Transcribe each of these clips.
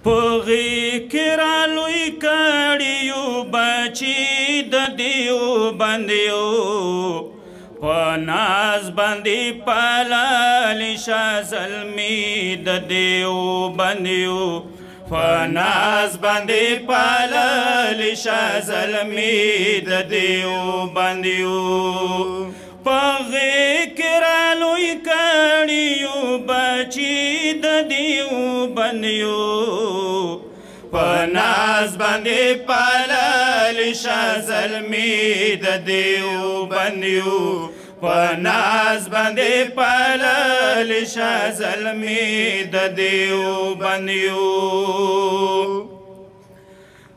پغی کرالوی کڑیو بچی دیو بندیو پناز بندی پلالی شا ظلمی دیو بندیو پناز بندی پلالی شا ظلمی دیو بندیو پغی کرالوی کڑیو بچی دیو بندیو پناز بندی پلالی شا ظلمی دیو بندیو پناز بندی پلالی شا ظلمی دیو بندیو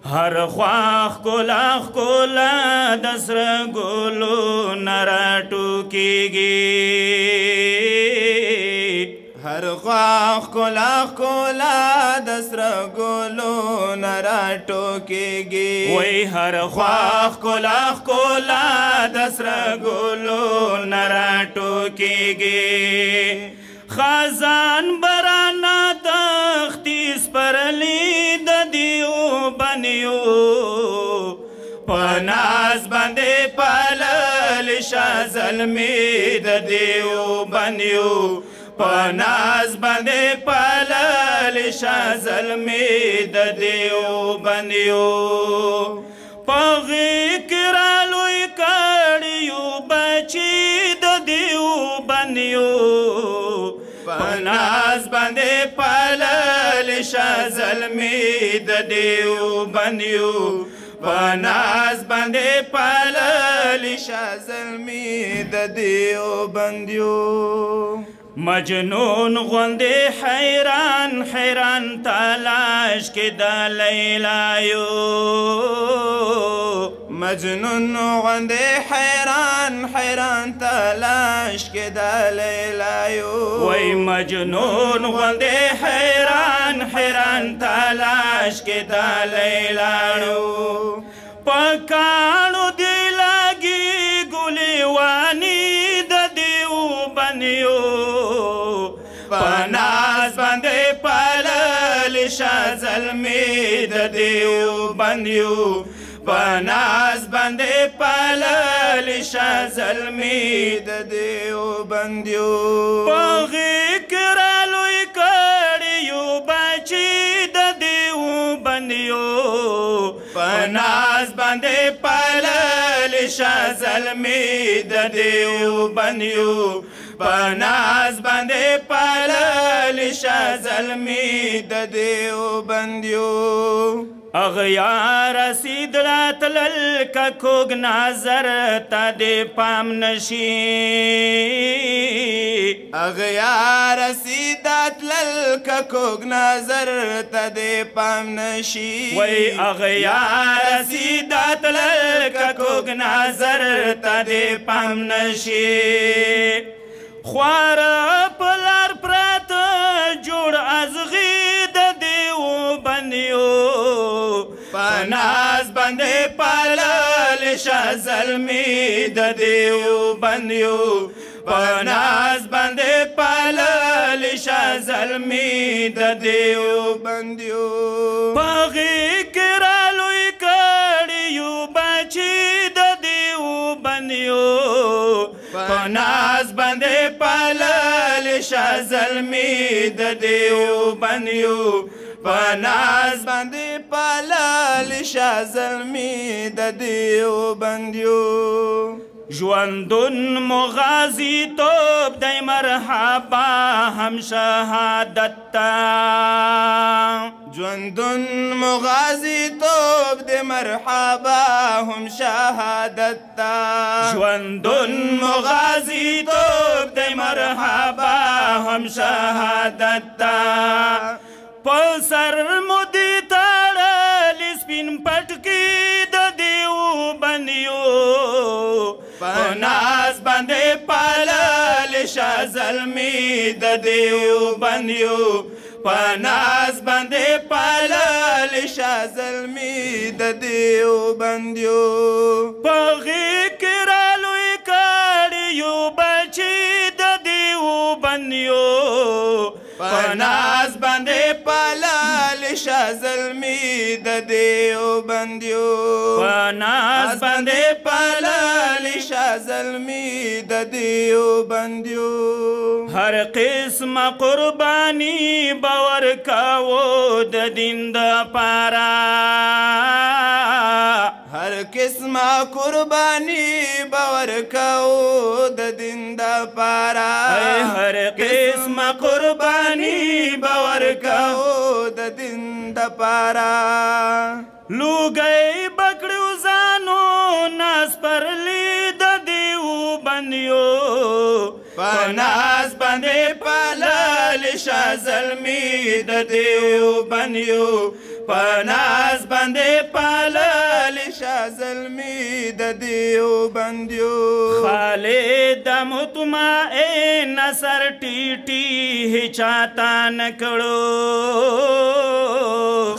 هر خواخ کولا دسر گولو نراٹو کیگی هر خواخ کولا دسر گولو نراٹو کیگی وی هر خواخ کولا دسر گولو نراٹو کیگی خزان برانا تختیس پرلی دیو بنیو پناز بندی پلالی شا ظلمی دیو بنیو پناز بندی پلالی شا ظلمی دیو بنیو پغی کرالوی کڑیو بچی دیو بنیو پناز بندی پلالی شا ظلمی دیو بنیو پناز بندی پلالی شا ظلمی دیو بندیو مجنون غندی حیران حیران تلاش کی دا لیلایو مجنون غندی حیران حیران تلاش کی دا لیلایو وی مجنون غندی حیران حیران تلاش کی دا لیلایو پکانو دی لگی گلیوانی دا دیو بنیو پناز بندی پلالی شا ظلمی دیو بندیو پناز بندی پلالی شا ظلمی دیو بندیو پغی کرالوی کڑیو بچی دیو بندیو پناز بندی پلالی شا ظلمی دیو بندیو پناز بندی پلالی شا ظلمی دیو بندیو اغیار رسید راتلل کا کوگ نظر تا دی پام نشی اغیار رسید راتلل کا کوگ نظر تا دی پام نشی وی اغیار رسید راتلل کا کوگ نظر تا دی پام نشی خوار پلار پرات جوړ ازغی دیو بندیو پناز بندی پلالی شا ظلمی دیو بندیو پناز بندی پلالی شا ظلمی دیو بندیو پغی کرالوی کڑیو بچی دیو بندیو پناز بندی پلالی شا ظلمی دیو بندیو پناز بندی پلالی شا ظلمی دیو بندیو ژوندون مغازی توب دی مرحبا هم شهادت تا ژوندون مغازی توب دی مرحبا هم شهادت تا ژوندون مغازی توب دی مرحبا هم شهادت تا پسر مودی تړلی سپین پټکی د دیو بندیو پناز بندی پلالی شا ظلمی د دیو بندیو پناز بندی پلالی شا ظلمی د دیو بندیو پغی کرالوی کڑیو بچی د دیو بندیو پناز بندی پلالی شاه زلمی د دیوبندیو پناز باندې پالل شاه زلمی د دیوبندیو هر قسم قربانی باور کاو د دین د پارا هر قسمه قربانی باور کاو د دین د پارا هر قسم قربانی باور کاو د دین د پارا لوګي بکړو ځانو ناس پرلی د دیوبندیو پناز باندې پالل شاه زلمی د دیوبندیو پناز باندې پالل شاه زلمی د دیوبندیو خالد مطمئن سر ټیټي چاته نکړو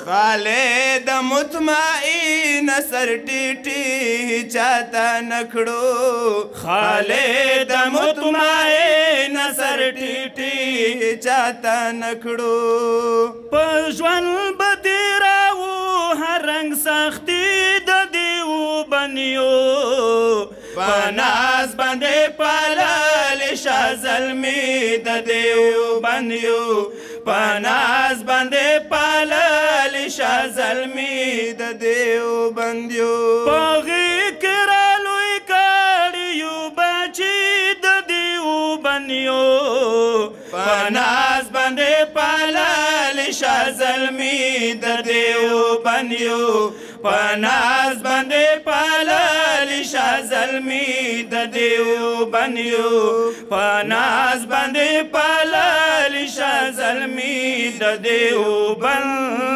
خالد مطمئن سر ټیټي چاته نکړو خالد مطمئن سر ټیټي چاته نکړو په ژوند بدراو هر رنگ سختي د دیوبندیو پناز باندې پالل شاه زلمی د دیوبندیو پناز باندې پالل شاه زلمی د دیوبندیو پغی کرالوی کاریو بچی د دیوبندیو پناز باندې پالل شاه زلمی د دیوبندیو پناز باندې پالل شاه زلمی د دیوبندیو پناز باندې پالل شاه زلمی د دیوبندیو